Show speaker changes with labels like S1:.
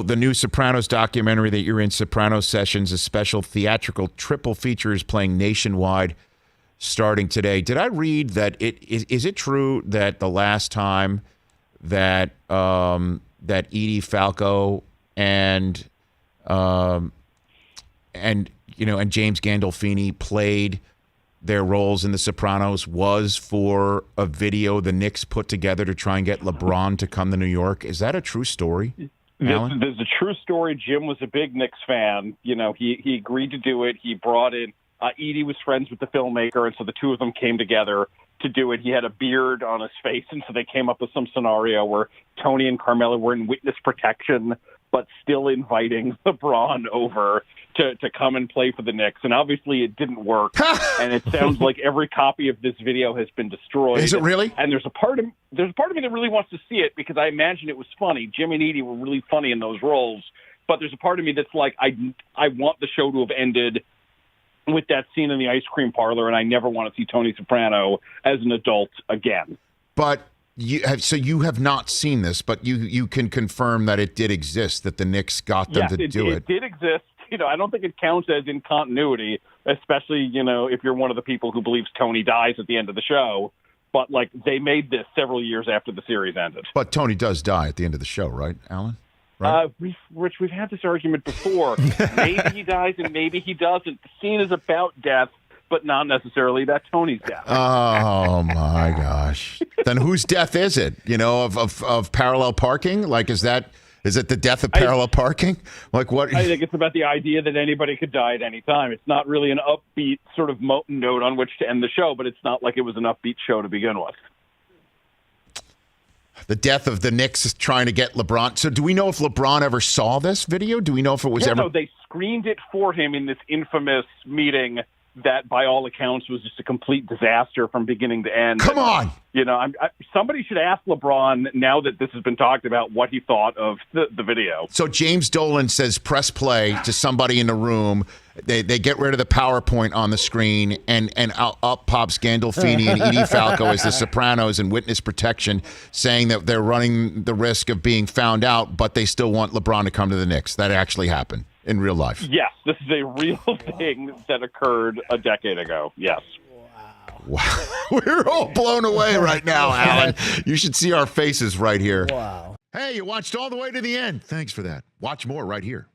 S1: the new Sopranos documentary that you're in, Sopranos Sessions, a special theatrical triple feature is playing nationwide starting today. Did I read that is it true that the last time that that Edie, Falco, and James Gandolfini played their roles in The Sopranos was for a video the Knicks put together to try and get LeBron to come to New York? Is that a true story, Alan?
S2: There's a true story. Jim was a big Knicks fan. He agreed to do it. He brought in Edie was friends with the filmmaker, and so the two of them came together to do it. He had a beard on his face, and so they came up with some scenario where Tony and Carmela were in witness protection, but still inviting LeBron over to come and play for the Knicks. And obviously it didn't work. And it sounds like every copy of this video has been destroyed.
S1: Is it really?
S2: And there's a part of me that really wants to see it because I imagine it was funny. Jim and Edie were really funny in those roles. But there's a part of me that's like, I want the show to have ended with that scene in the ice cream parlor, and I never want to see Tony Soprano as an adult again.
S1: But you have not seen this, but you can confirm that it did exist, that the Knicks got them to do it.
S2: It did exist. I don't think it counts as in continuity, especially, if you're one of the people who believes Tony dies at the end of the show. But, they made this several years after the series ended.
S1: But Tony does die at the end of the show, right, Alan? Right?
S2: Rich, we've had this argument before. Maybe he dies and maybe he doesn't. The scene is about death, but not necessarily that Tony's death.
S1: Oh, my gosh. Then whose death is it? Of parallel parking? Is it the death of parallel parking? What?
S2: I think it's about the idea that anybody could die at any time. It's not really an upbeat sort of note on which to end the show, but it's not like it was an upbeat show to begin with.
S1: The death of the Knicks is trying to get LeBron. So do we know if LeBron ever saw this video? Do we know if it was ever?
S2: No, they screened it for him in this infamous meeting that, by all accounts, was just a complete disaster from beginning to end.
S1: Come on!
S2: Somebody should ask LeBron, now that this has been talked about, what he thought of the video.
S1: So James Dolan says press play to somebody in the room. They get rid of the PowerPoint on the screen, and up pops Gandolfini and Edie Falco as the Sopranos in witness protection, saying that they're running the risk of being found out, but they still want LeBron to come to the Knicks. That actually happened in real life.
S2: Yes, this is a real thing that occurred a decade ago. Yes.
S1: Wow. We're all blown away right now, Alan. You should see our faces right here.
S3: Wow.
S1: Hey, you watched all the way to the end. Thanks for that. Watch more right here.